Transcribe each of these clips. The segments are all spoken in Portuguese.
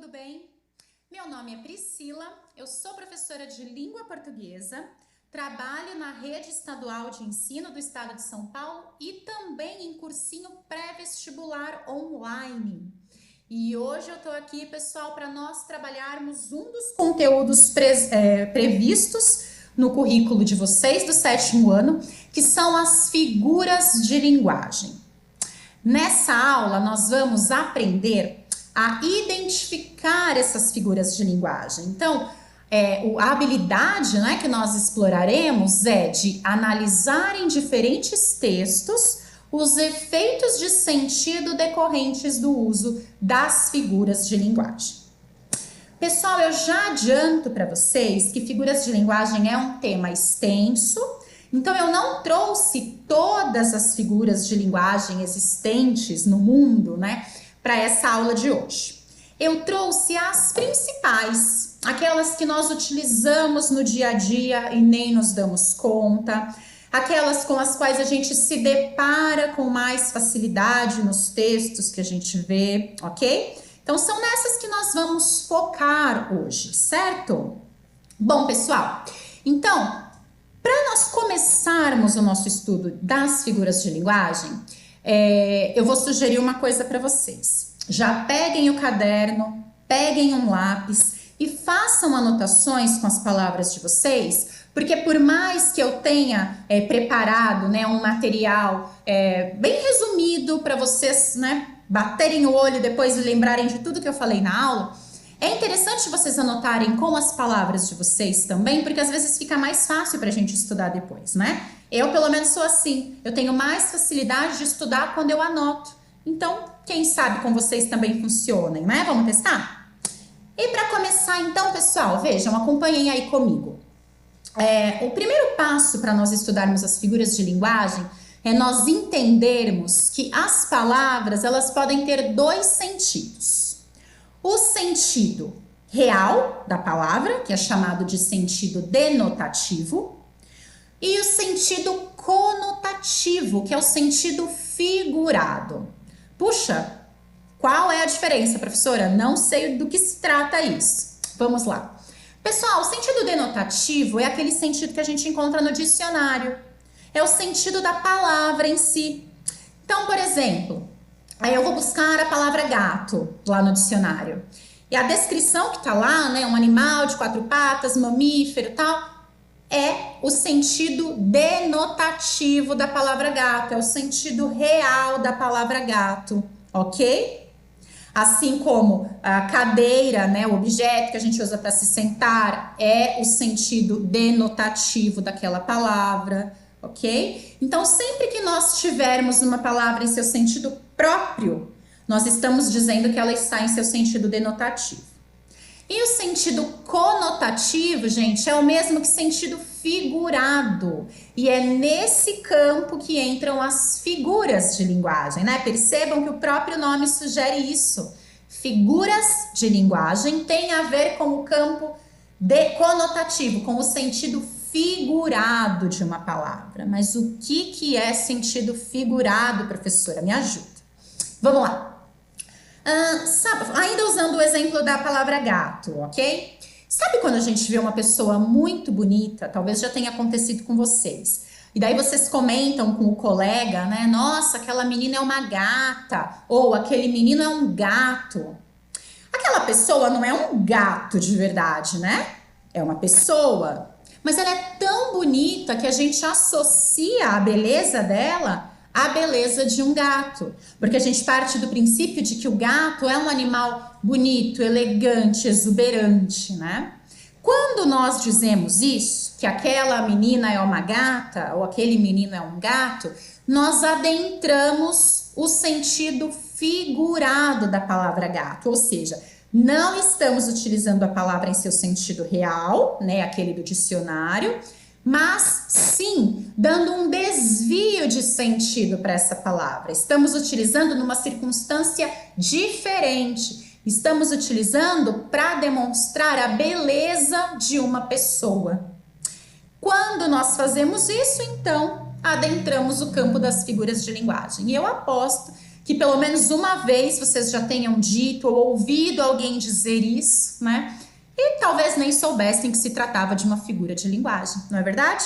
tudo bem? Meu nome é Priscila, eu sou professora de língua portuguesa, trabalho na rede estadual de ensino do estado de São Paulo e também em cursinho pré-vestibular online. E hoje eu tô aqui, pessoal, para nós trabalharmos um dos conteúdos previstos no currículo de vocês do 7º ano, que são as figuras de linguagem. Nessa aula, nós vamos aprender a identificar essas figuras de linguagem. Então, a habilidade, né, que nós exploraremos é de analisar em diferentes textos os efeitos de sentido decorrentes do uso das figuras de linguagem. Pessoal, eu já adianto para vocês que figuras de linguagem é um tema extenso, então eu não trouxe todas as figuras de linguagem existentes no mundo, né, para essa aula de hoje. Eu trouxe as principais, aquelas que nós utilizamos no dia a dia e nem nos damos conta, aquelas com as quais a gente se depara com mais facilidade nos textos que a gente vê, ok? Então são nessas que nós vamos focar hoje, certo? Bom, pessoal, então, para nós começarmos o nosso estudo das figuras de linguagem, eu vou sugerir uma coisa para vocês. Já peguem o caderno, peguem um lápis e façam anotações com as palavras de vocês, porque por mais que eu tenha preparado, né, um material bem resumido para vocês, né, baterem o olho depois e lembrarem de tudo que eu falei na aula, é interessante vocês anotarem com as palavras de vocês também, porque às vezes fica mais fácil para a gente estudar depois, né? Eu, pelo menos, sou assim. Eu tenho mais facilidade de estudar quando eu anoto. Então, quem sabe com vocês também funcionem, né? Vamos testar? E para começar, então, pessoal, vejam, acompanhem aí comigo. O primeiro passo para nós estudarmos as figuras de linguagem é nós entendermos que as palavras, elas podem ter dois sentidos. O sentido real da palavra, que é chamado de sentido denotativo, e o sentido conotativo, que é o sentido figurado. Puxa, qual é a diferença, professora? Não sei do que se trata isso. Vamos lá. Pessoal, o sentido denotativo é aquele sentido que a gente encontra no dicionário. É o sentido da palavra em si. Então, por exemplo, aí eu vou buscar a palavra gato lá no dicionário. E a descrição que tá lá, né, um animal de 4 patas, mamífero e tal, é o sentido denotativo da palavra gato, é o sentido real da palavra gato, ok? Assim como a cadeira, né, o objeto que a gente usa para se sentar, é o sentido denotativo daquela palavra, ok? Então, sempre que nós tivermos uma palavra em seu sentido próprio, nós estamos dizendo que ela está em seu sentido denotativo. E o sentido conotativo, gente, é o mesmo que sentido figurado. E é nesse campo que entram as figuras de linguagem, né? Percebam que o próprio nome sugere isso. Figuras de linguagem tem a ver com o campo conotativo, com o sentido figurado de uma palavra. Mas o que é sentido figurado, professora? Me ajuda. Vamos lá. Ainda usando o exemplo da palavra gato, ok? Sabe quando a gente vê uma pessoa muito bonita, talvez já tenha acontecido com vocês, e daí vocês comentam com o colega, né? Nossa, aquela menina é uma gata, ou aquele menino é um gato. Aquela pessoa não é um gato de verdade, né? É uma pessoa, mas ela é tão bonita que a gente associa a beleza dela à beleza de um gato, porque a gente parte do princípio de que o gato é um animal bonito, elegante, exuberante, né? Quando nós dizemos isso, que aquela menina é uma gata ou aquele menino é um gato, nós adentramos o sentido figurado da palavra gato, ou seja, não estamos utilizando a palavra em seu sentido real, né, aquele do dicionário, mas sim dando um desvio de sentido para essa palavra. Estamos utilizando numa circunstância diferente. Estamos utilizando para demonstrar a beleza de uma pessoa. Quando nós fazemos isso, então, adentramos o campo das figuras de linguagem. E eu aposto que pelo menos uma vez vocês já tenham dito ou ouvido alguém dizer isso, né? E talvez nem soubessem que se tratava de uma figura de linguagem, não é verdade?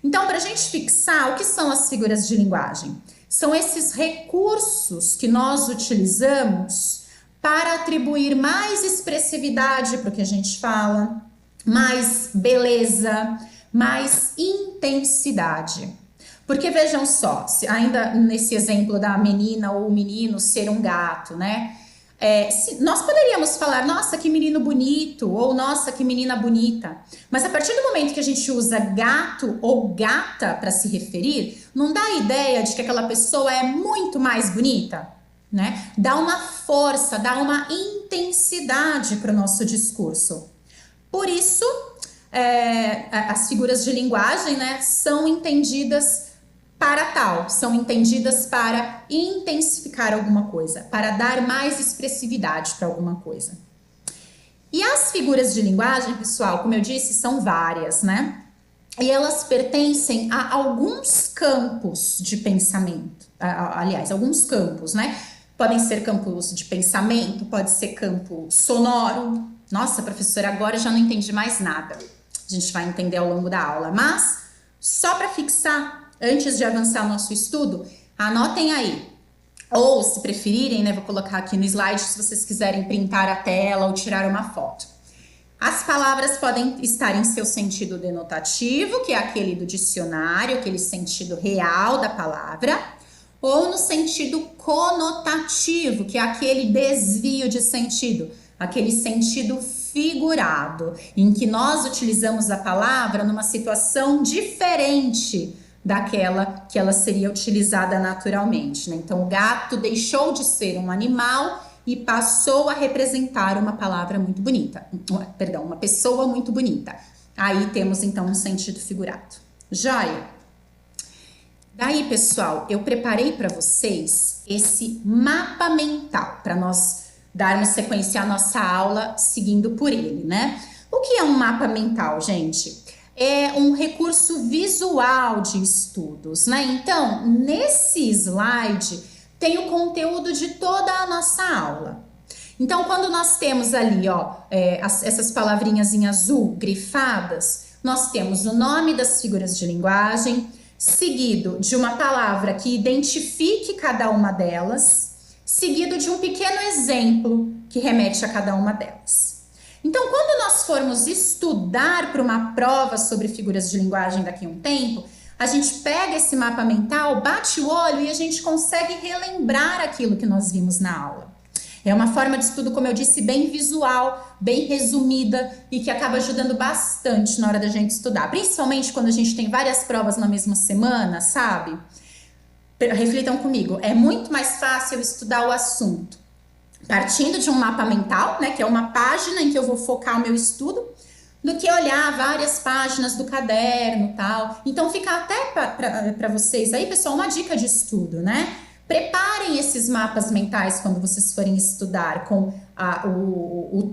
Então, para a gente fixar, o que são as figuras de linguagem? São esses recursos que nós utilizamos para atribuir mais expressividade para o que a gente fala, mais beleza, mais intensidade. Porque vejam só, ainda nesse exemplo da menina ou menino ser um gato, né? Nós poderíamos falar, nossa, que menino bonito, ou nossa, que menina bonita. Mas a partir do momento que a gente usa gato ou gata para se referir, não dá a ideia de que aquela pessoa é muito mais bonita, né? Dá uma força, dá uma intensidade para o nosso discurso. Por isso, as figuras de linguagem, né, são entendidas para tal, são entendidas para intensificar alguma coisa, para dar mais expressividade para alguma coisa. E as figuras de linguagem, pessoal, como eu disse, são várias, né? E elas pertencem a alguns campos de pensamento, aliás, alguns campos, né? Podem ser campos de pensamento, pode ser campo sonoro. Nossa, professora, agora já não entendi mais nada. A gente vai entender ao longo da aula, mas só para fixar, antes de avançar o nosso estudo, anotem aí. Ou, se preferirem, né, vou colocar aqui no slide se vocês quiserem printar a tela ou tirar uma foto. As palavras podem estar em seu sentido denotativo, que é aquele do dicionário, aquele sentido real da palavra, ou no sentido conotativo, que é aquele desvio de sentido, aquele sentido figurado, em que nós utilizamos a palavra numa situação diferente daquela que ela seria utilizada naturalmente, né? Então, o gato deixou de ser um animal e passou a representar uma palavra muito bonita, perdão, uma pessoa muito bonita. Aí temos, então, um sentido figurado. Joia? Daí, pessoal, eu preparei para vocês esse mapa mental, para nós darmos sequência à nossa aula seguindo por ele, né? O que é um mapa mental, gente? É um recurso visual de estudos, né? Então, nesse slide tem o conteúdo de toda a nossa aula. Então, quando nós temos ali, ó, essas palavrinhas em azul grifadas, nós temos o nome das figuras de linguagem, seguido de uma palavra que identifique cada uma delas, seguido de um pequeno exemplo que remete a cada uma delas. Então, quando nós formos estudar para uma prova sobre figuras de linguagem daqui a um tempo, a gente pega esse mapa mental, bate o olho e a gente consegue relembrar aquilo que nós vimos na aula. É uma forma de estudo, como eu disse, bem visual, bem resumida e que acaba ajudando bastante na hora da gente estudar. Principalmente quando a gente tem várias provas na mesma semana, sabe? Reflitam comigo, é muito mais fácil estudar o assunto partindo de um mapa mental, né, que é uma página em que eu vou focar o meu estudo, do que olhar várias páginas do caderno e tal. Então fica até para vocês aí, pessoal, uma dica de estudo, né? Preparem esses mapas mentais quando vocês forem estudar com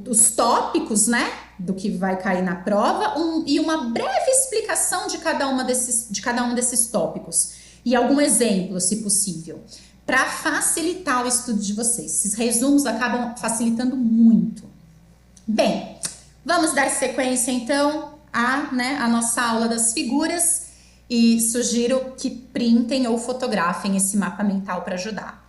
os tópicos, né, do que vai cair na prova e uma breve explicação de cada um desses tópicos e algum exemplo, se possível, para facilitar o estudo de vocês. Esses resumos acabam facilitando muito. Bem, vamos dar sequência então à nossa aula das figuras e sugiro que printem ou fotografem esse mapa mental para ajudar.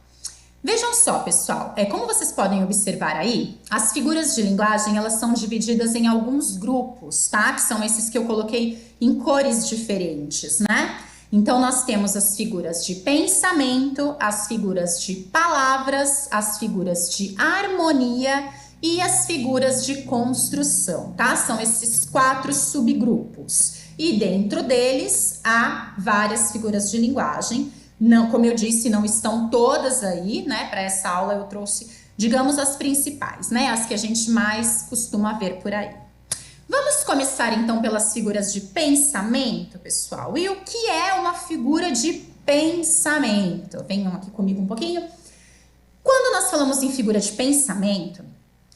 Vejam só, pessoal, como vocês podem observar aí, as figuras de linguagem, elas são divididas em alguns grupos, tá? Que são esses que eu coloquei em cores diferentes, né? Então, nós temos as figuras de pensamento, as figuras de palavras, as figuras de harmonia e as figuras de construção, tá? São esses 4 subgrupos. E dentro deles há várias figuras de linguagem. Não, como eu disse, não estão todas aí, né? Para essa aula eu trouxe, digamos, as principais, né? As que a gente mais costuma ver por aí. Vamos começar então pelas figuras de pensamento, pessoal. E o que é uma figura de pensamento? Venham aqui comigo um pouquinho. Quando nós falamos em figura de pensamento,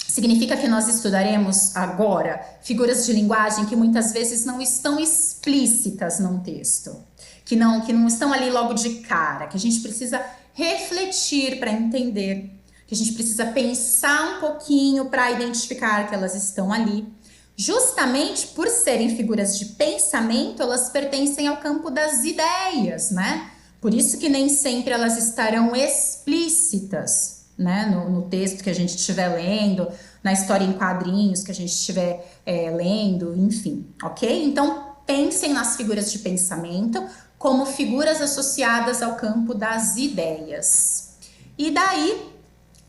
significa que nós estudaremos agora figuras de linguagem que muitas vezes não estão explícitas num texto, que não estão ali logo de cara, que a gente precisa refletir para entender, que a gente precisa pensar um pouquinho para identificar que elas estão ali. Justamente por serem figuras de pensamento, elas pertencem ao campo das ideias, né? Por isso que nem sempre elas estarão explícitas, né? No texto que a gente estiver lendo, na história em quadrinhos que a gente estiver lendo, enfim, ok? Então, pensem nas figuras de pensamento como figuras associadas ao campo das ideias. E daí,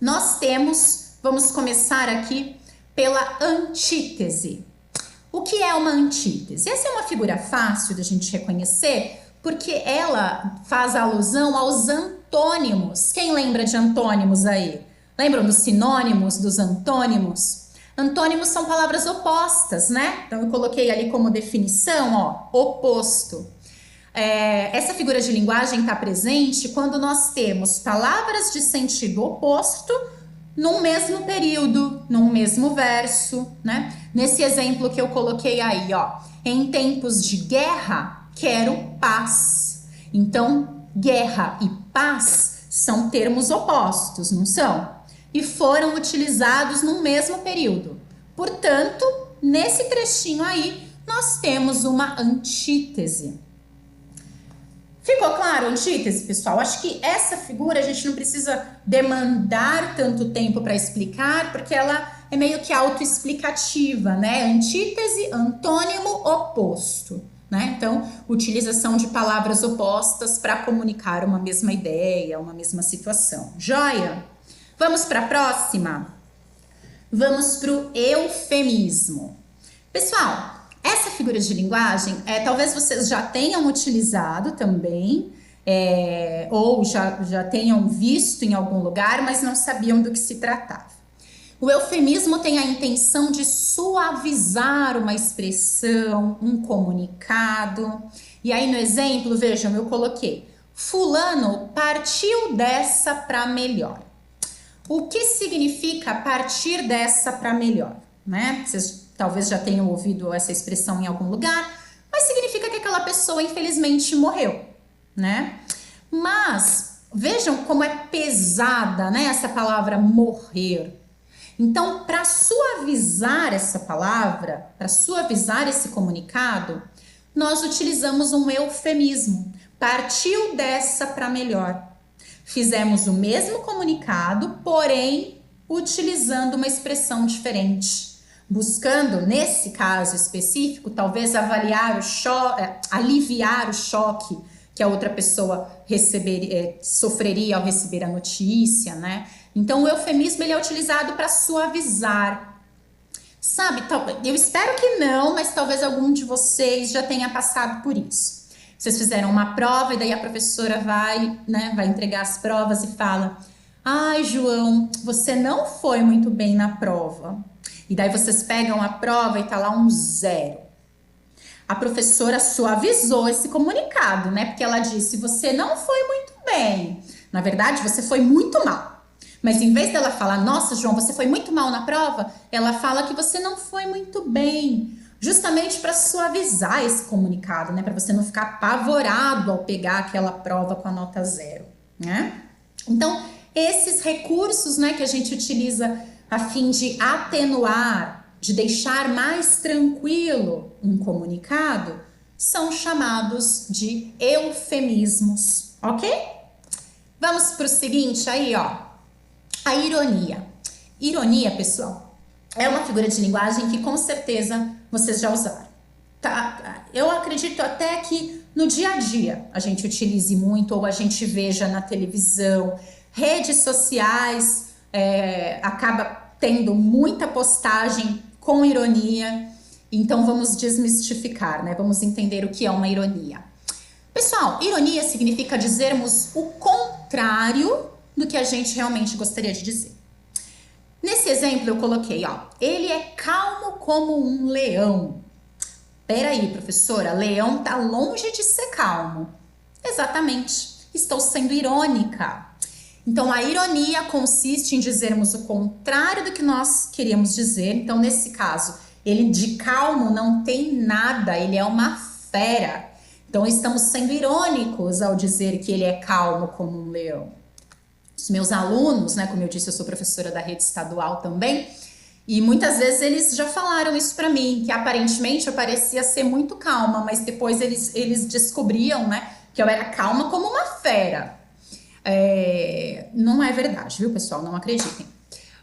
nós temos, vamos começar aqui pela antítese. O que é uma antítese? Essa é uma figura fácil da gente reconhecer porque ela faz alusão aos antônimos. Quem lembra de antônimos aí? Lembram dos sinônimos, dos antônimos? Antônimos são palavras opostas, né? Então eu coloquei ali como definição, ó, oposto. Essa figura de linguagem está presente quando nós temos palavras de sentido oposto num mesmo período, num mesmo verso, né? Nesse exemplo que eu coloquei aí, ó, em tempos de guerra, quero paz. Então, guerra e paz são termos opostos, não são? E foram utilizados num mesmo período. Portanto, nesse trechinho aí, nós temos uma antítese. Ficou claro a antítese, pessoal? Acho que essa figura a gente não precisa demandar tanto tempo para explicar, porque ela é meio que autoexplicativa, né? Antítese, antônimo, oposto, né? Então, utilização de palavras opostas para comunicar uma mesma ideia, uma mesma situação. Joia? Vamos para a próxima? Vamos para o eufemismo. Pessoal, essa figura de linguagem, talvez vocês já tenham utilizado também, ou já tenham visto em algum lugar, mas não sabiam do que se tratava. O eufemismo tem a intenção de suavizar uma expressão, um comunicado. E aí no exemplo, vejam, eu coloquei: fulano partiu dessa para melhor. O que significa partir dessa para melhor, né? Vocês talvez já tenham ouvido essa expressão em algum lugar, mas significa que aquela pessoa infelizmente morreu, né? Mas vejam como é pesada, né, essa palavra morrer. Então, para suavizar essa palavra, para suavizar esse comunicado, nós utilizamos um eufemismo. Partiu dessa para melhor. Fizemos o mesmo comunicado, porém utilizando uma expressão diferente. Buscando, nesse caso específico, talvez aliviar o choque que a outra pessoa sofreria ao receber a notícia, né? Então, o eufemismo ele é utilizado para suavizar. Sabe, eu espero que não, mas talvez algum de vocês já tenha passado por isso. Vocês fizeram uma prova e daí a professora vai entregar as provas e fala: ai, João, você não foi muito bem na prova. E daí vocês pegam a prova e tá lá um 0. A professora suavizou esse comunicado, né? Porque ela disse: você não foi muito bem. Na verdade, você foi muito mal. Mas em vez dela falar: nossa, João, você foi muito mal na prova, ela fala que você não foi muito bem. Justamente para suavizar esse comunicado, né? Para você não ficar apavorado ao pegar aquela prova com a nota 0, né? Então, esses recursos, né, que a gente utiliza a fim de atenuar, de deixar mais tranquilo um comunicado, são chamados de eufemismos, ok? Vamos para o seguinte aí, ó, a ironia. Ironia, pessoal, é uma figura de linguagem que com certeza vocês já usaram, tá? Eu acredito até que no dia a dia a gente utilize muito, ou a gente veja na televisão, redes sociais, acaba tendo muita postagem com ironia. Então vamos desmistificar, né? Vamos entender o que é uma ironia. Pessoal, ironia significa dizermos o contrário do que a gente realmente gostaria de dizer. Nesse exemplo eu coloquei, ó, ele é calmo como um leão. Peraí, professora, leão tá longe de ser calmo. Exatamente, estou sendo irônica. Então, a ironia consiste em dizermos o contrário do que nós queríamos dizer. Então, nesse caso, ele de calmo não tem nada, ele é uma fera. Então, estamos sendo irônicos ao dizer que ele é calmo como um leão. os meus alunos, né? Como eu disse, eu sou professora da rede estadual também, e muitas vezes eles já falaram isso para mim, que aparentemente eu parecia ser muito calma, mas depois eles descobriam, né, que eu era calma como uma fera. Não é verdade, viu, pessoal? Não acreditem.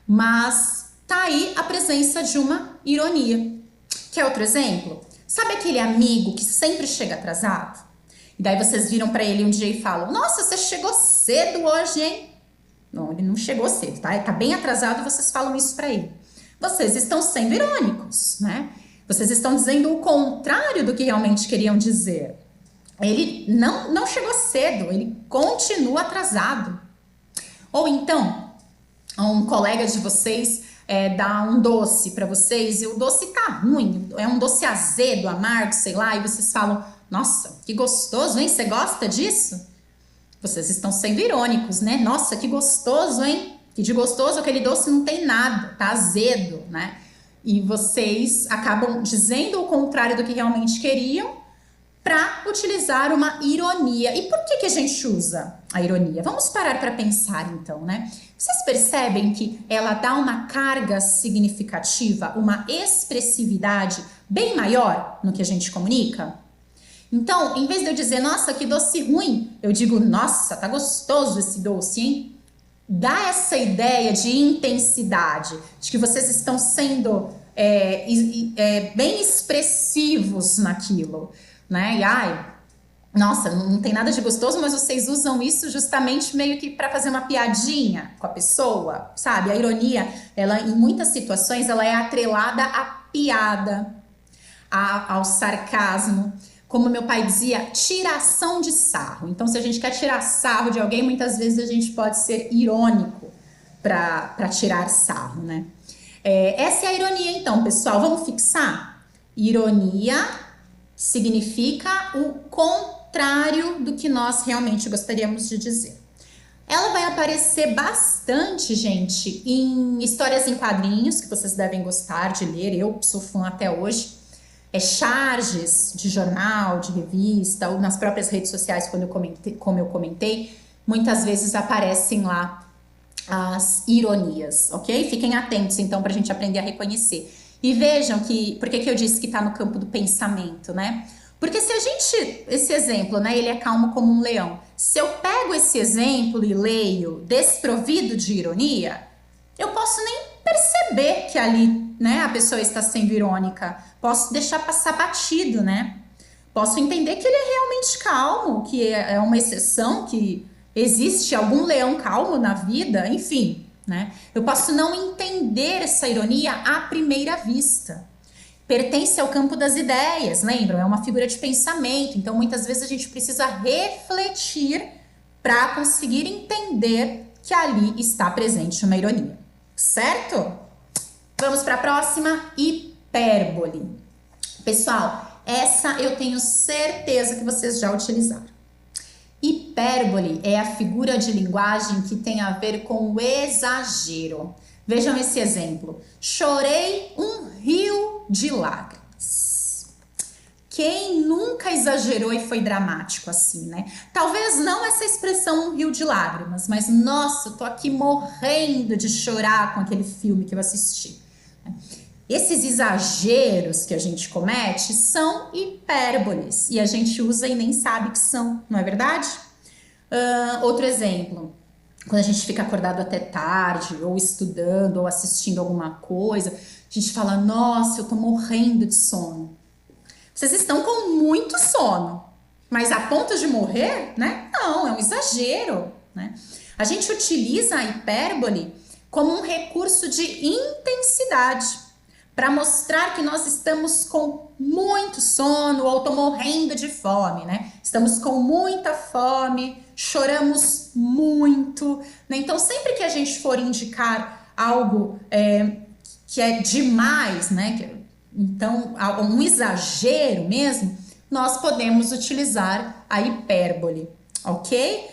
Mas tá aí a presença de uma ironia. Quer outro exemplo? Sabe aquele amigo que sempre chega atrasado? E daí vocês viram para ele um dia e falam: Nossa, você chegou cedo hoje, hein? Não, ele não chegou cedo, tá? Ele tá bem atrasado e vocês falam isso para ele. Vocês estão sendo irônicos, né? Vocês estão dizendo o contrário do que realmente queriam dizer. Ele não chegou cedo, ele continua atrasado. Ou então, um colega de vocês dá um doce para vocês e o doce tá ruim, é um doce azedo, amargo, sei lá, e vocês falam: Nossa, que gostoso, hein? Você gosta disso? Vocês estão sendo irônicos, né? Nossa, que gostoso, hein? Que de gostoso aquele doce não tem nada, tá azedo, né? E vocês acabam dizendo o contrário do que realmente queriam para utilizar uma ironia. E por que a gente usa a ironia? Vamos parar para pensar então, né? Vocês percebem que ela dá uma carga significativa, uma expressividade bem maior no que a gente comunica? Então, em vez de eu dizer, nossa, que doce ruim, eu digo, nossa, tá gostoso esse doce, hein? Dá essa ideia de intensidade, de que vocês estão sendo bem expressivos naquilo, né? E ai, nossa, não tem nada de gostoso, mas vocês usam isso justamente meio que para fazer uma piadinha com a pessoa, sabe? A ironia, ela em muitas situações, ela é atrelada à piada, ao sarcasmo. Como meu pai dizia, tiração de sarro. Então, se a gente quer tirar sarro de alguém, muitas vezes a gente pode ser irônico para tirar sarro, né? Essa é a ironia, então, pessoal. Vamos fixar? Ironia significa o contrário do que nós realmente gostaríamos de dizer. Ela vai aparecer bastante, gente, em histórias em quadrinhos, que vocês devem gostar de ler. Eu sou fã até hoje. Charges de jornal, de revista, ou nas próprias redes sociais, como eu comentei, muitas vezes aparecem lá as ironias, ok? Fiquem atentos, então, para a gente aprender a reconhecer. E vejam por que eu disse que está no campo do pensamento, né? Porque se a gente, esse exemplo, né, ele é calmo como um leão. Se eu pego esse exemplo e leio desprovido de ironia, eu posso nem perceber que ali, né, a pessoa está sendo irônica. Posso deixar passar batido, né? Posso entender que ele é realmente calmo, que é uma exceção, que existe algum leão calmo na vida, enfim, né? Eu posso não entender essa ironia à primeira vista. Pertence ao campo das ideias, lembram? É uma figura de pensamento, então muitas vezes a gente precisa refletir para conseguir entender que ali está presente uma ironia, certo? Vamos para a próxima, hipérbole. Pessoal, essa eu tenho certeza que vocês já utilizaram. Hipérbole é a figura de linguagem que tem a ver com o exagero. Vejam esse exemplo. Chorei um rio de lágrimas. Quem nunca exagerou e foi dramático assim, né? Talvez não essa expressão um rio de lágrimas, mas nossa, eu tô aqui morrendo de chorar com aquele filme que eu assisti. Esses exageros que a gente comete são hipérboles e a gente usa e nem sabe que são, não é verdade? Outro exemplo, quando a gente fica acordado até tarde, ou estudando, ou assistindo alguma coisa, a gente fala, nossa, eu tô morrendo de sono. Vocês estão com muito sono, mas a ponto de morrer, né? Não, é um exagero, né? A gente utiliza a hipérbole como um recurso de intensidade, para mostrar que nós estamos com muito sono ou tô morrendo de fome, né? Estamos com muita fome, choramos muito, né? Então, sempre que a gente for indicar algo que é demais, né? Então, um exagero mesmo, nós podemos utilizar a hipérbole, ok?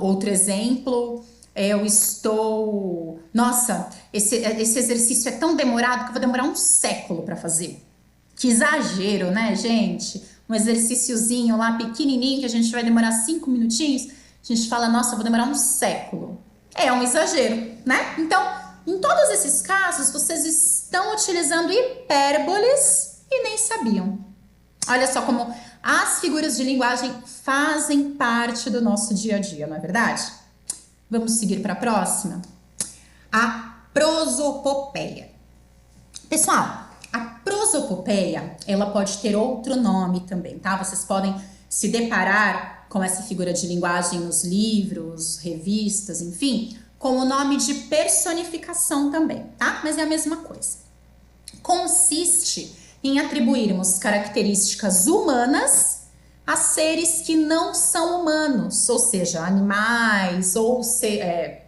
Outro exemplo... Eu estou... Nossa, esse exercício é tão demorado que eu vou demorar um século para fazer. Que exagero, né, gente? Um exercíciozinho lá pequenininho que a gente vai demorar 5 minutinhos. a gente fala, nossa, vou demorar um século. É um exagero, né? Então, em todos esses casos, vocês estão utilizando hipérboles e nem sabiam. Olha só como as figuras de linguagem fazem parte do nosso dia a dia, não é verdade? Vamos seguir para a próxima? A prosopopeia. Pessoal, a prosopopeia, ela pode ter outro nome também, tá? Vocês podem se deparar com essa figura de linguagem nos livros, revistas, enfim, com o nome de personificação também, tá? Mas é a mesma coisa. Consiste em atribuirmos características humanas a seres que não são humanos, ou seja, animais, ou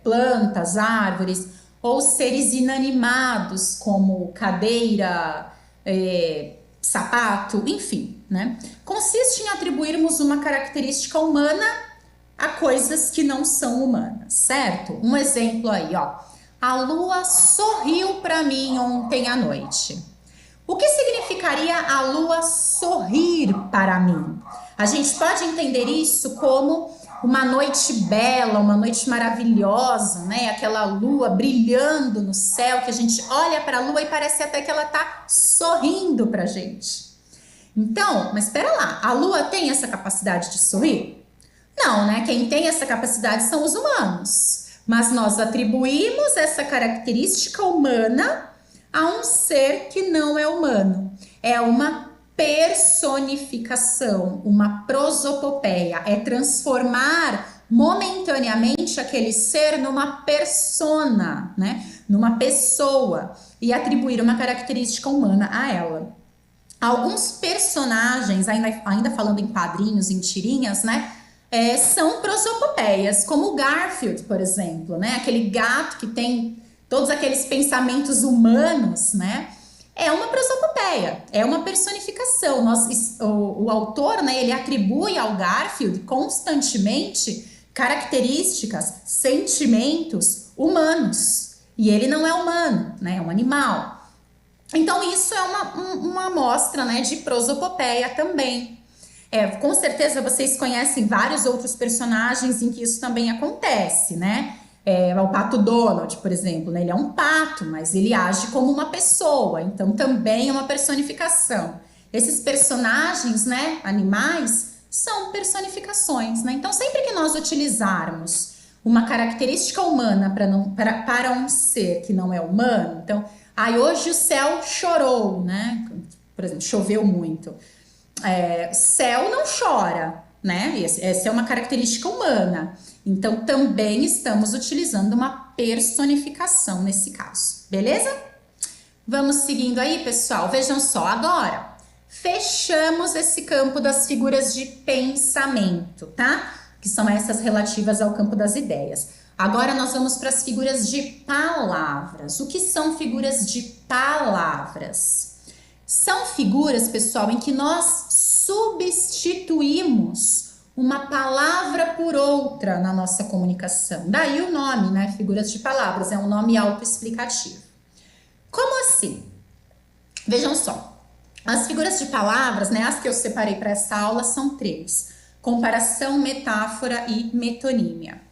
plantas, árvores, ou seres inanimados, como cadeira, sapato, enfim, né? Consiste em atribuirmos uma característica humana a coisas que não são humanas, certo? Um exemplo aí, ó. A lua sorriu para mim ontem à noite. O que significaria a lua sorrir para mim? A gente pode entender isso como uma noite bela, uma noite maravilhosa, né? Aquela lua brilhando no céu, que a gente olha para a lua e parece até que ela tá sorrindo pra gente. Então, mas espera lá, a lua tem essa capacidade de sorrir? Não, né? Quem tem essa capacidade são os humanos. Mas nós atribuímos essa característica humana a um ser que não é humano. É uma personificação, uma prosopopeia, é transformar momentaneamente aquele ser numa persona, né? Numa pessoa e atribuir uma característica humana a ela. Alguns personagens, ainda falando em quadrinhos, em tirinhas, né? São prosopopeias, como o Garfield, por exemplo, né? Aquele gato que tem todos aqueles pensamentos humanos, né? É uma prosopopeia, é uma personificação. O autor, né, ele atribui ao Garfield constantemente características, sentimentos humanos. E ele não é humano, né? É um animal. Então, isso é uma amostra, né, de prosopopeia também. Com certeza vocês conhecem vários outros personagens em que isso também acontece, né? O Pato Donald, por exemplo, né? Ele é um pato, mas ele age como uma pessoa, então também é uma personificação. Esses personagens, né, animais, são personificações, né? Então, sempre que nós utilizarmos uma característica humana para um ser que não é humano, então, hoje o céu chorou, né? Por exemplo, choveu muito. Céu não chora, né? Essa é uma característica humana. Então, também estamos utilizando uma personificação nesse caso, beleza? Vamos seguindo aí, pessoal. Vejam só, agora fechamos esse campo das figuras de pensamento, tá? Que são essas relativas ao campo das ideias. Agora nós vamos para as figuras de palavras. O que são figuras de palavras? São figuras, pessoal, em que nós substituímos uma palavra por outra na nossa comunicação. Daí o nome, né? Figuras de palavras, é um nome autoexplicativo. Como assim? Vejam só, as figuras de palavras, né? As que eu separei para essa aula são 3: comparação, metáfora e metonímia.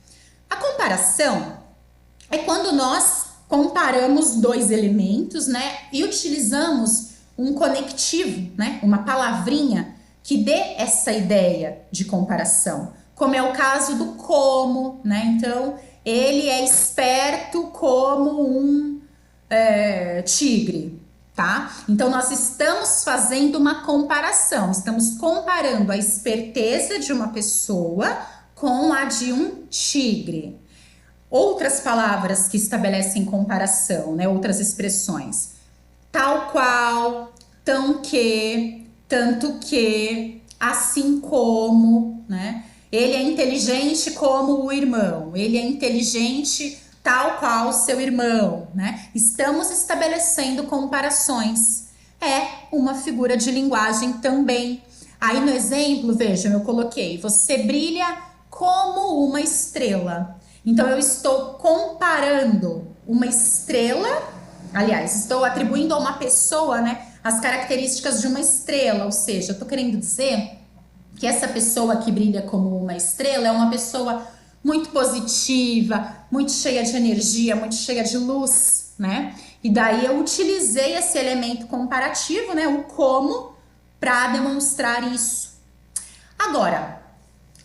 A comparação é quando nós comparamos 2 elementos, né? E utilizamos um conectivo, né? Uma palavrinha que dê essa ideia de comparação, como é o caso do como, né? Então, ele é esperto como um tigre, tá? Então, nós estamos fazendo uma comparação, estamos comparando a esperteza de uma pessoa com a de um tigre. Outras palavras que estabelecem comparação, né? Outras expressões. Tal qual, tão que, tanto que, assim como, né? Ele é inteligente como o irmão, ele é inteligente tal qual seu irmão, né? Estamos estabelecendo comparações. É uma figura de linguagem também. Aí no exemplo, vejam, eu coloquei, você brilha como uma estrela. Então eu estou comparando uma estrela, aliás, estou atribuindo a uma pessoa, né, as características de uma estrela, ou seja, eu estou querendo dizer que essa pessoa que brilha como uma estrela é uma pessoa muito positiva, muito cheia de energia, muito cheia de luz, né? E daí eu utilizei esse elemento comparativo, né, o como, para demonstrar isso. Agora,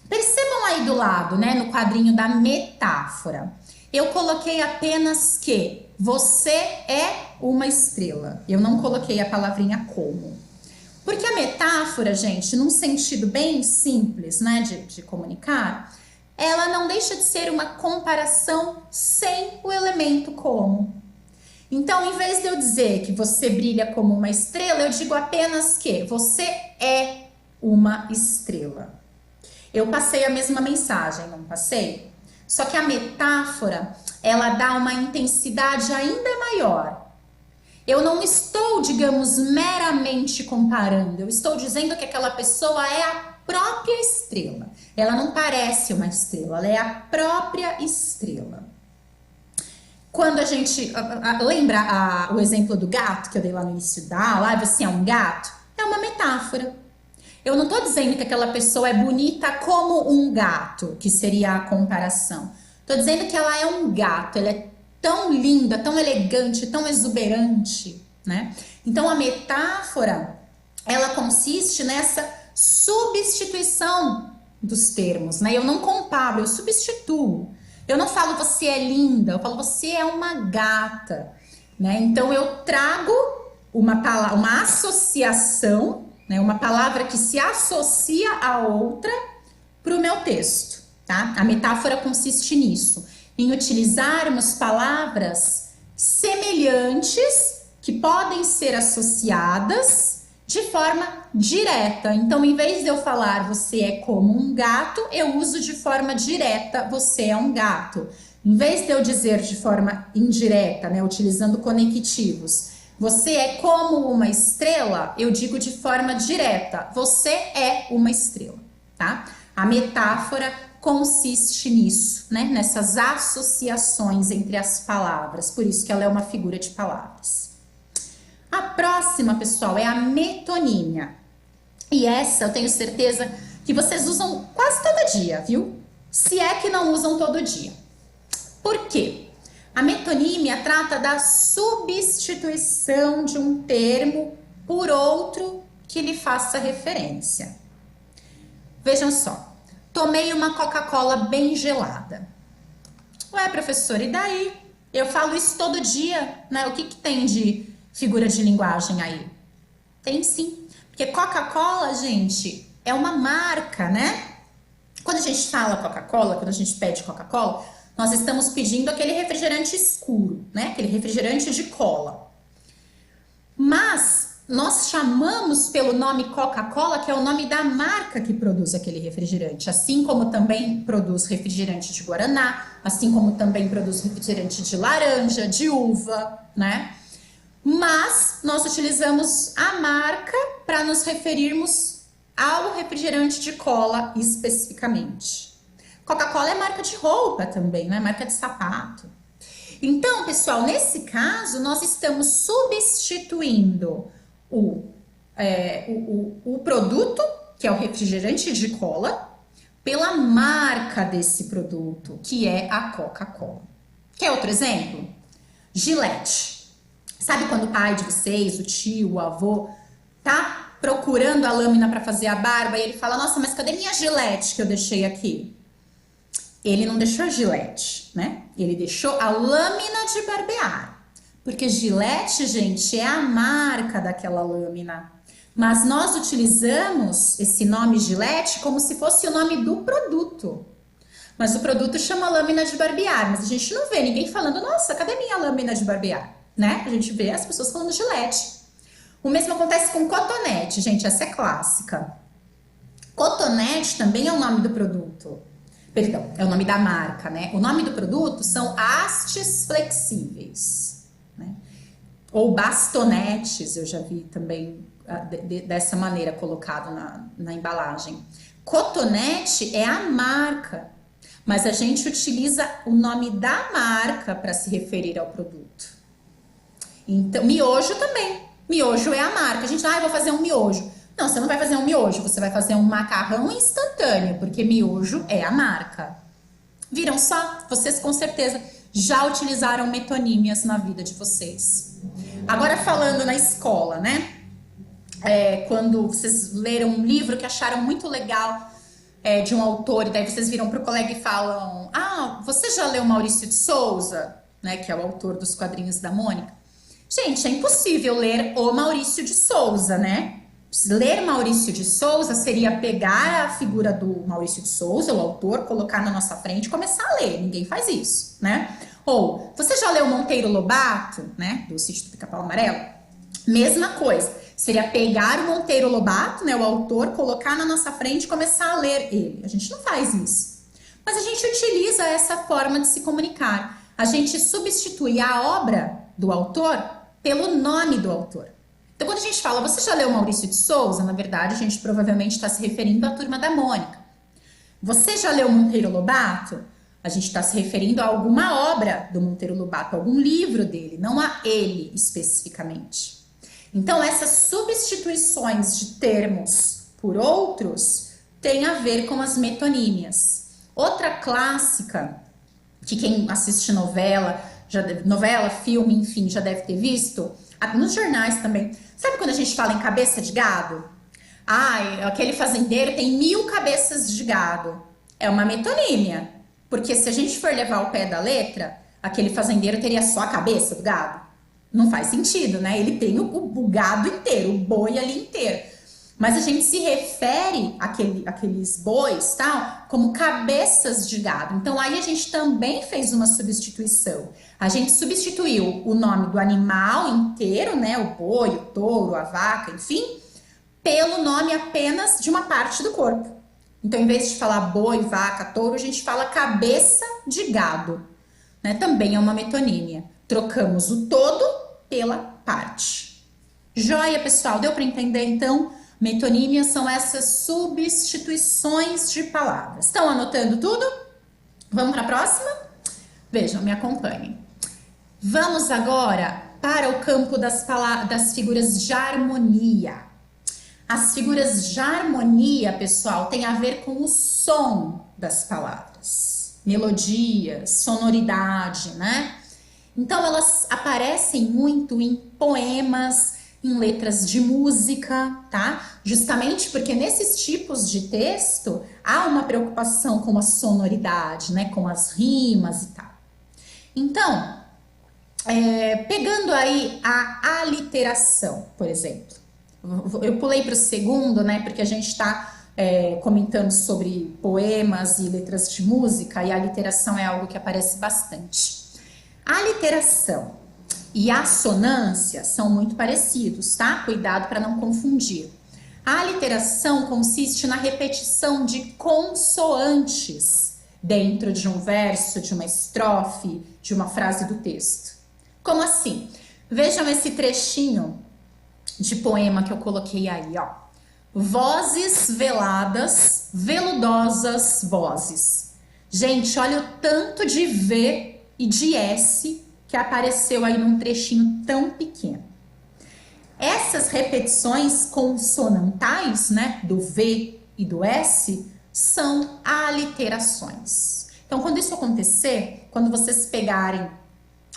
percebam aí do lado, né, no quadrinho da metáfora. Eu coloquei apenas que você é uma estrela. Eu não coloquei a palavrinha como. Porque a metáfora, gente, num sentido bem simples, né, de comunicar, ela não deixa de ser uma comparação sem o elemento como. Então, em vez de eu dizer que você brilha como uma estrela, eu digo apenas que você é uma estrela. Eu passei a mesma mensagem, não passei? Só que a metáfora, ela dá uma intensidade ainda maior. Eu não estou, digamos, meramente comparando. Eu estou dizendo que aquela pessoa é a própria estrela. Ela não parece uma estrela, ela é a própria estrela. Quando a gente lembra o exemplo do gato que eu dei lá no início da aula, você é um gato, é uma metáfora. Eu não estou dizendo que aquela pessoa é bonita como um gato, que seria a comparação. Estou dizendo que ela é um gato, ela é tão linda, tão elegante, tão exuberante, né? Então a metáfora, ela consiste nessa substituição dos termos, né? Eu não comparo, eu substituo. Eu não falo você é linda, eu falo você é uma gata, né? Então eu trago uma associação, né? Uma palavra que se associa a outra para o meu texto, tá? A metáfora consiste nisso, em utilizarmos palavras semelhantes que podem ser associadas de forma direta. Então, em vez de eu falar você é como um gato, eu uso de forma direta você é um gato. Em vez de eu dizer de forma indireta, né, utilizando conectivos, você é como uma estrela, eu digo de forma direta, você é uma estrela, tá? A metáfora consiste nisso, né? Nessas associações entre as palavras, por isso que ela é uma figura de palavras. A próxima, pessoal, é a metonímia. E essa eu tenho certeza que vocês usam quase todo dia, viu? Se é que não usam todo dia. Por quê? A metonímia trata da substituição de um termo por outro que lhe faça referência. Vejam só. Tomei uma Coca-Cola bem gelada. Ué, professora, e daí? Eu falo isso todo dia, né? O que tem de figura de linguagem aí? Tem sim. Porque Coca-Cola, gente, é uma marca, né? Quando a gente fala Coca-Cola, quando a gente pede Coca-Cola, nós estamos pedindo aquele refrigerante escuro, né? Aquele refrigerante de cola. Mas nós chamamos pelo nome Coca-Cola, que é o nome da marca que produz aquele refrigerante, assim como também produz refrigerante de guaraná, assim como também produz refrigerante de laranja, de uva, né? Mas nós utilizamos a marca para nos referirmos ao refrigerante de cola especificamente. Coca-Cola é marca de roupa também, né? Marca de sapato. Então, pessoal, nesse caso, nós estamos substituindo o produto, que é o refrigerante de cola, pela marca desse produto, que é a Coca-Cola. Quer outro exemplo? Gillette. Sabe quando o pai de vocês, o tio, o avô, tá procurando a lâmina para fazer a barba e ele fala, nossa, mas cadê minha Gillette que eu deixei aqui? Ele não deixou a Gillette, né? Ele deixou a lâmina de barbear. Porque Gillette, gente, é a marca daquela lâmina. Mas nós utilizamos esse nome Gillette como se fosse o nome do produto. Mas o produto chama lâmina de barbear. Mas a gente não vê ninguém falando, nossa, cadê minha lâmina de barbear? Né? A gente vê as pessoas falando Gillette. O mesmo acontece com cotonete, gente, essa é clássica. Cotonete também é o nome do produto. Perdão, é o nome da marca, né? O nome do produto são hastes flexíveis, né? Ou bastonetes, eu já vi também dessa maneira colocado na embalagem. Cotonete é a marca, mas a gente utiliza o nome da marca para se referir ao produto. Então, miojo também. Miojo é a marca. A gente, eu vou fazer um miojo. Não, você não vai fazer um miojo, você vai fazer um macarrão instantâneo, porque miojo é a marca. Viram só? Vocês com certeza já utilizaram metonímias na vida de vocês. Agora falando na escola, né? Quando vocês leram um livro que acharam muito legal de um autor, e daí vocês viram pro colega e falam: ah, você já leu Maurício de Souza, né? Que é o autor dos quadrinhos da Mônica. Gente, é impossível ler o Maurício de Souza, né? Ler Maurício de Souza seria pegar a figura do Maurício de Souza, o autor, colocar na nossa frente e começar a ler. Ninguém faz isso, né? Ou, você já leu Monteiro Lobato, né? Do Sítio do Pica-Pau Amarelo? Mesma coisa. Seria pegar o Monteiro Lobato, né? O autor, colocar na nossa frente e começar a ler ele. A gente não faz isso. Mas a gente utiliza essa forma de se comunicar. A gente substitui a obra do autor pelo nome do autor. Então, quando a gente fala, você já leu Maurício de Souza? Na verdade, a gente provavelmente está se referindo à Turma da Mônica. Você já leu Monteiro Lobato? A gente está se referindo a alguma obra do Monteiro Lobato, algum livro dele, não a ele especificamente. Então, essas substituições de termos por outros têm a ver com as metonímias. Outra clássica, que quem assiste novela, filme, enfim, já deve ter visto, nos jornais também. Sabe quando a gente fala em cabeça de gado? Ah, aquele fazendeiro tem 1000 cabeças de gado. É uma metonímia. Porque se a gente for levar ao pé da letra, aquele fazendeiro teria só a cabeça do gado. Não faz sentido, né? Ele tem o gado inteiro, o boi ali inteiro. Mas a gente se refere àqueles bois, tal, como cabeças de gado. Então, aí a gente também fez uma substituição. A gente substituiu o nome do animal inteiro, né? O boi, o touro, a vaca, enfim, pelo nome apenas de uma parte do corpo. Então, em vez de falar boi, vaca, touro, a gente fala cabeça de gado, né? Também é uma metonímia. Trocamos o todo pela parte. Joia, pessoal? Deu para entender, então? Metonímias são essas substituições de palavras. Estão anotando tudo? Vamos para a próxima? Vejam, me acompanhem. Vamos agora para o campo das figuras de harmonia. As figuras de harmonia, pessoal, tem a ver com o som das palavras. Melodia, sonoridade, né? Então, elas aparecem muito em poemas, em letras de música, tá? Justamente porque nesses tipos de texto há uma preocupação com a sonoridade, né? Com as rimas e tal. Então, pegando aí a aliteração, por exemplo. Eu pulei para o segundo, né? Porque a gente está comentando sobre poemas e letras de música e a aliteração é algo que aparece bastante. A aliteração e a assonância são muito parecidos, tá? Cuidado para não confundir. A aliteração consiste na repetição de consoantes dentro de um verso, de uma estrofe, de uma frase do texto. Como assim? Vejam esse trechinho de poema que eu coloquei aí, ó. Vozes veladas, veludosas vozes. Gente, olha o tanto de V e de S que apareceu aí num trechinho tão pequeno. Essas repetições consonantais, né, do V e do S, são aliterações. Então, quando isso acontecer, quando vocês pegarem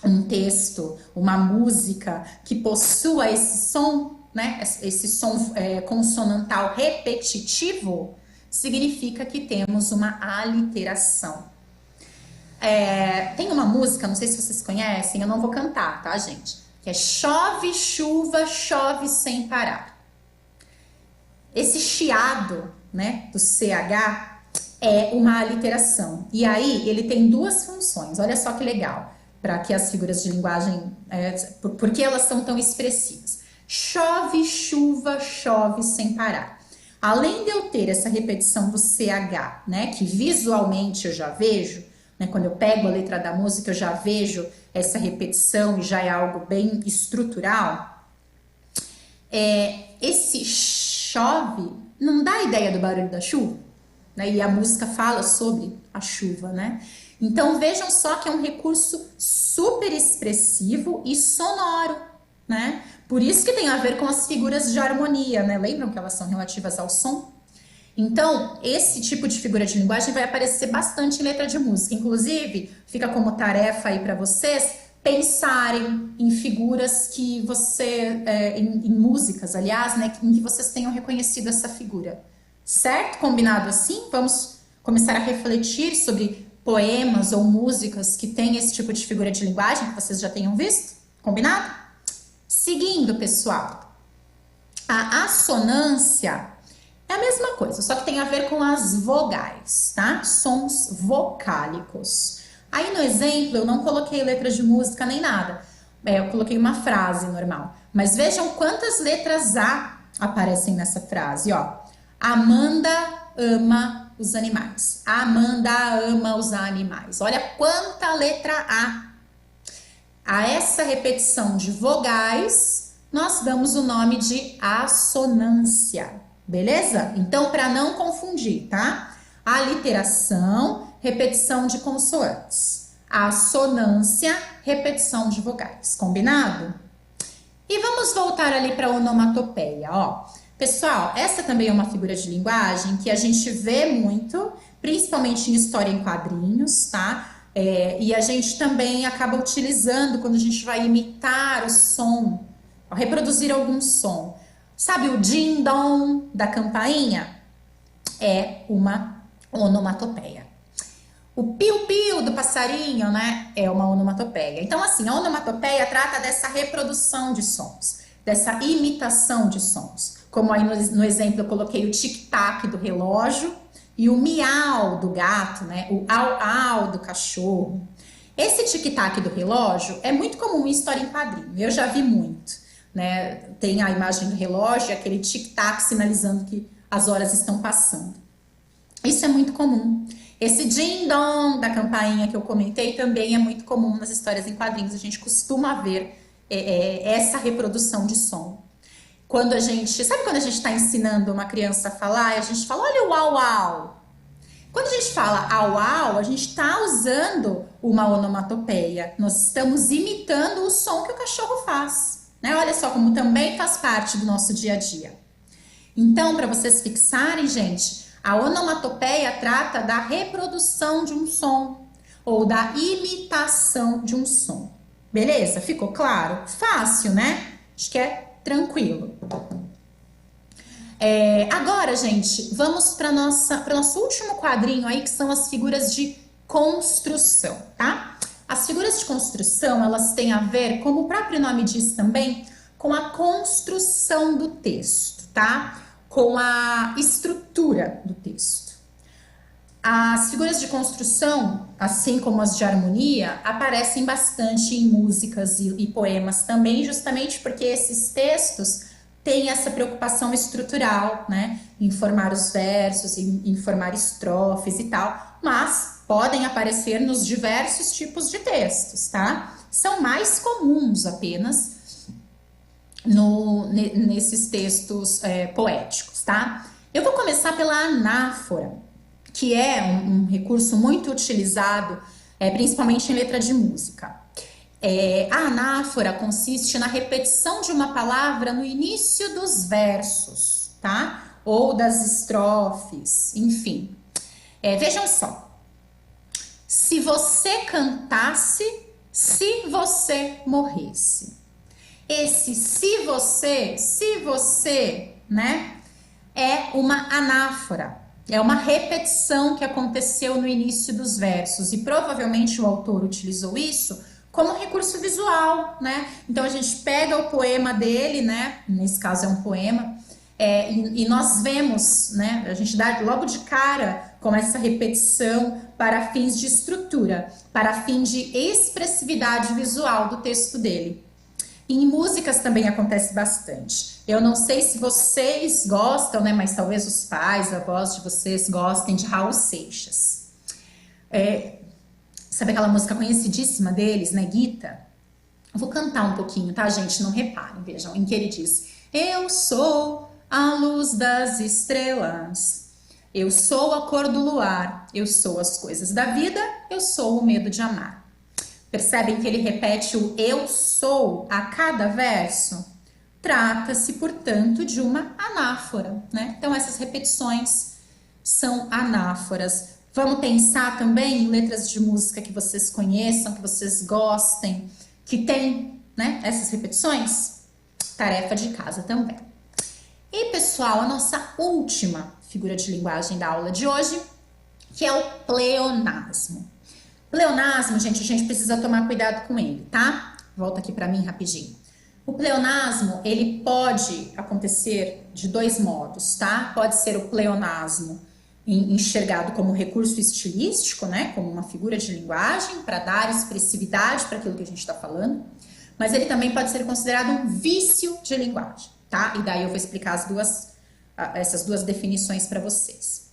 um texto, uma música que possua esse som, né, esse som consonantal repetitivo, significa que temos uma aliteração. Tem uma música, não sei se vocês conhecem, eu não vou cantar, tá, gente? Que é chove, chuva, chove sem parar. Esse chiado, né, do CH é uma aliteração. E aí ele tem duas funções, olha só que legal, para que as figuras de linguagem, por que elas são tão expressivas. Chove, chuva, chove sem parar. Além de eu ter essa repetição do CH, né, que visualmente eu já vejo, né, quando eu pego a letra da música, eu já vejo essa repetição e já é algo bem estrutural. Esse chove não dá a ideia do barulho da chuva, né? E a música fala sobre a chuva, né? Então vejam só que é um recurso super expressivo e sonoro, né? Por isso que tem a ver com as figuras de harmonia, né? Lembram que elas são relativas ao som? Então, esse tipo de figura de linguagem vai aparecer bastante em letra de música. Inclusive, fica como tarefa aí para vocês pensarem em figuras que você, em músicas, aliás, né, em que vocês tenham reconhecido essa figura. Certo? Combinado assim? Vamos começar a refletir sobre poemas ou músicas que têm esse tipo de figura de linguagem que vocês já tenham visto? Combinado? Seguindo, pessoal, a assonância é a mesma coisa, só que tem a ver com as vogais, tá? Sons vocálicos. Aí no exemplo eu não coloquei letras de música nem nada, eu coloquei uma frase normal. Mas vejam quantas letras A aparecem nessa frase, ó. Amanda ama os animais. Amanda ama os animais. Olha quanta letra A. A essa repetição de vogais, nós damos o nome de assonância, beleza? Então, para não confundir, tá? Aliteração, repetição de consoantes. Assonância, repetição de vogais, combinado? E vamos voltar ali para a onomatopeia, ó. Pessoal, essa também é uma figura de linguagem que a gente vê muito, principalmente em história em quadrinhos, tá? E a gente também acaba utilizando quando a gente vai imitar o som, reproduzir algum som. Sabe o din-dom da campainha? É uma onomatopeia. O piu-piu do passarinho, né? É uma onomatopeia. Então, assim, a onomatopeia trata dessa reprodução de sons, dessa imitação de sons. Como aí no exemplo eu coloquei o tic-tac do relógio e o miau do gato, né? O au-au do cachorro. Esse tic-tac do relógio é muito comum em história em quadrinho. Eu já vi muito, né? Tem a imagem do relógio, aquele tic-tac sinalizando que as horas estão passando. Isso é muito comum. Esse din-dong da campainha que eu comentei também é muito comum nas histórias em quadrinhos. A gente costuma ver essa reprodução de som. Quando a gente, sabe quando a gente está ensinando uma criança a falar e a gente fala, olha o au-au. Quando a gente fala au-au, a gente está usando uma onomatopeia. Nós estamos imitando o som que o cachorro faz, né? Olha só como também faz parte do nosso dia a dia. Então, para vocês fixarem, gente, a onomatopeia trata da reprodução de um som ou da imitação de um som. Beleza? Ficou claro? Fácil, né? Acho que é tranquilo. Agora, gente, vamos para o nosso último quadrinho aí, que são as figuras de construção, tá? As figuras de construção, elas têm a ver, como o próprio nome diz também, com a construção do texto, tá? Com a estrutura do texto. As figuras de construção, assim como as de harmonia, aparecem bastante em músicas e poemas também, justamente porque esses textos têm essa preocupação estrutural, né? Em formar os versos, em formar estrofes e tal, mas podem aparecer nos diversos tipos de textos, tá? São mais comuns apenas nesses textos poéticos, tá? Eu vou começar pela anáfora, que é um recurso muito utilizado, principalmente em letra de música. A anáfora consiste na repetição de uma palavra no início dos versos, tá? Ou das estrofes, enfim. Vejam só. Se você cantasse, se você morresse. Esse se você, né? É uma anáfora. É uma repetição que aconteceu no início dos versos e provavelmente o autor utilizou isso como recurso visual, né? Então a gente pega o poema dele, né? Nesse caso é um poema, e nós vemos, né? A gente dá logo de cara com essa repetição para fins de estrutura, para fins de expressividade visual do texto dele. Em músicas também acontece bastante. Eu não sei se vocês gostam, né? Mas talvez os pais, avós de vocês gostem de Raul Seixas. Sabe aquela música conhecidíssima deles, né? Gita? Eu vou cantar um pouquinho, tá, gente? Não reparem, vejam, em que ele diz: eu sou a luz das estrelas, eu sou a cor do luar, eu sou as coisas da vida, eu sou o medo de amar. Percebem que ele repete o eu sou a cada verso? Trata-se, portanto, de uma anáfora, né? Então, essas repetições são anáforas. Vamos pensar também em letras de música que vocês conheçam, que vocês gostem, que tem, né, essas repetições? Tarefa de casa também. E, pessoal, a nossa última figura de linguagem da aula de hoje, que é o pleonasmo. Pleonasmo, gente, a gente precisa tomar cuidado com ele, tá? Volta aqui para mim rapidinho. O pleonasmo, ele pode acontecer de dois modos, tá? Pode ser o pleonasmo enxergado como recurso estilístico, né? Como uma figura de linguagem para dar expressividade para aquilo que a gente está falando. Mas ele também pode ser considerado um vício de linguagem, tá? E daí eu vou explicar essas duas definições para vocês.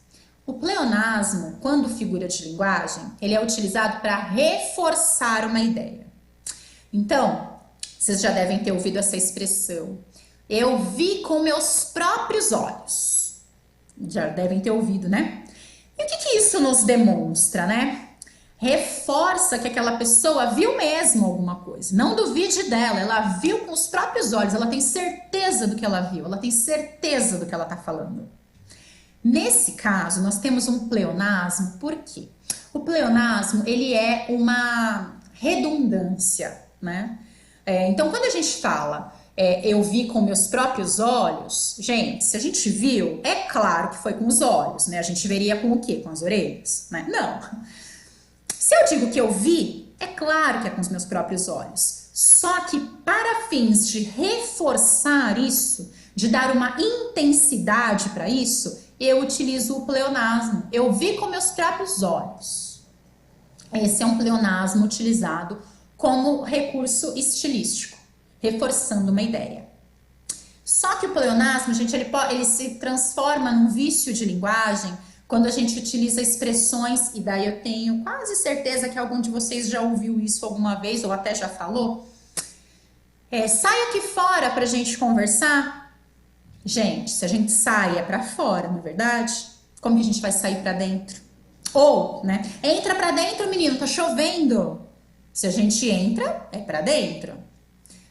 O pleonasmo, quando figura de linguagem, ele é utilizado para reforçar uma ideia. Então, vocês já devem ter ouvido essa expressão. Eu vi com meus próprios olhos. Já devem ter ouvido, né? E o que isso nos demonstra, né? Reforça que aquela pessoa viu mesmo alguma coisa. Não duvide dela, ela viu com os próprios olhos, ela tem certeza do que ela viu, ela tem certeza do que ela está falando. Nesse caso, nós temos um pleonasmo, por quê? O pleonasmo, ele é uma redundância, né? Então, quando a gente fala eu vi com meus próprios olhos, gente, se a gente viu, é claro que foi com os olhos, né? A gente veria com o quê? Com as orelhas, né? Não. Se eu digo que eu vi, é claro que é com os meus próprios olhos. Só que para fins de reforçar isso, de dar uma intensidade para isso, eu utilizo o pleonasmo. Eu vi com meus próprios olhos. Esse é um pleonasmo utilizado como recurso estilístico, reforçando uma ideia. Só que o pleonasmo, gente, ele se transforma num vício de linguagem quando a gente utiliza expressões, e daí eu tenho quase certeza que algum de vocês já ouviu isso alguma vez, ou até já falou. Sai aqui fora pra gente conversar. Gente, se a gente sai é pra fora, não é verdade? Como que a gente vai sair pra dentro? Ou, né? Entra pra dentro, menino, tá chovendo. Se a gente entra, é pra dentro.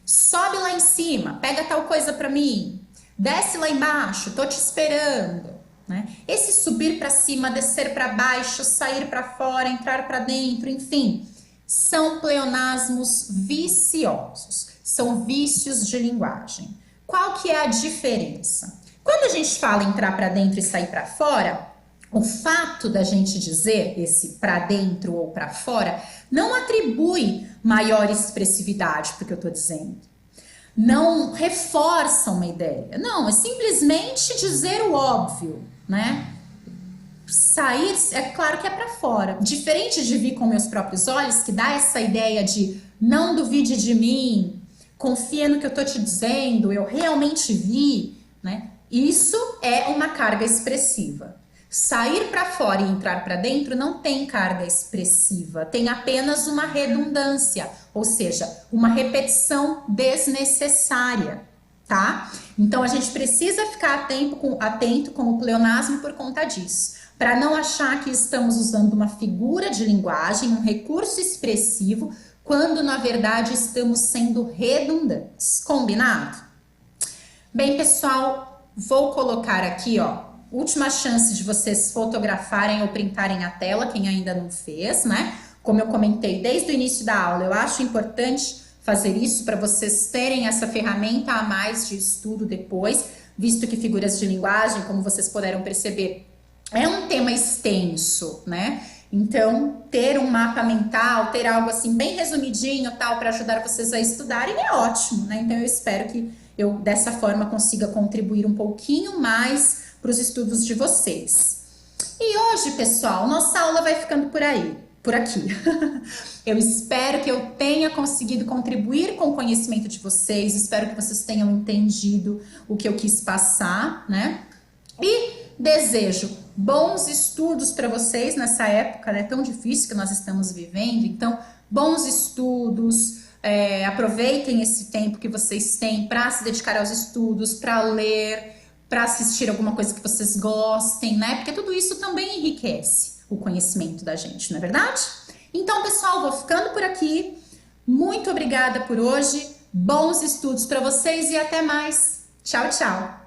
Sobe lá em cima, pega tal coisa pra mim. Desce lá embaixo, tô te esperando. Né? Esse subir para cima, descer para baixo, sair para fora, entrar para dentro, enfim, são pleonasmos viciosos, são vícios de linguagem. Qual que é a diferença? Quando a gente fala entrar para dentro e sair para fora, o fato da gente dizer esse para dentro ou para fora não atribui maior expressividade para o que eu estou dizendo. Não reforça uma ideia. Não, é simplesmente dizer o óbvio, né? Sair, é claro que é para fora. Diferente de vir com meus próprios olhos, que dá essa ideia de não duvide de mim, confia no que eu tô te dizendo, eu realmente vi, né? Isso é uma carga expressiva. Sair para fora e entrar para dentro não tem carga expressiva, tem apenas uma redundância, ou seja, uma repetição desnecessária, tá? Então a gente precisa ficar atento com o pleonasmo por conta disso, para não achar que estamos usando uma figura de linguagem, um recurso expressivo, quando na verdade estamos sendo redundantes. Combinado? Bem, pessoal, vou colocar aqui, ó, última chance de vocês fotografarem ou printarem a tela, quem ainda não fez, né? Como eu comentei desde o início da aula, eu acho importante fazer isso para vocês terem essa ferramenta a mais de estudo depois, visto que figuras de linguagem, como vocês puderam perceber, é um tema extenso, né? Então, ter um mapa mental, ter algo assim bem resumidinho, tal, para ajudar vocês a estudarem é ótimo, né? Então, eu espero que eu, dessa forma, consiga contribuir um pouquinho mais para os estudos de vocês. E hoje, pessoal, nossa aula vai ficando por aqui. Eu espero que eu tenha conseguido contribuir com o conhecimento de vocês, espero que vocês tenham entendido o que eu quis passar, né? E desejo bons estudos para vocês nessa época, né, tão difícil que nós estamos vivendo. Então, bons estudos, aproveitem esse tempo que vocês têm para se dedicar aos estudos, para ler, para assistir alguma coisa que vocês gostem, né? Porque tudo isso também enriquece o conhecimento da gente, não é verdade? Então, pessoal, vou ficando por aqui. Muito obrigada por hoje. Bons estudos para vocês e até mais. Tchau, tchau!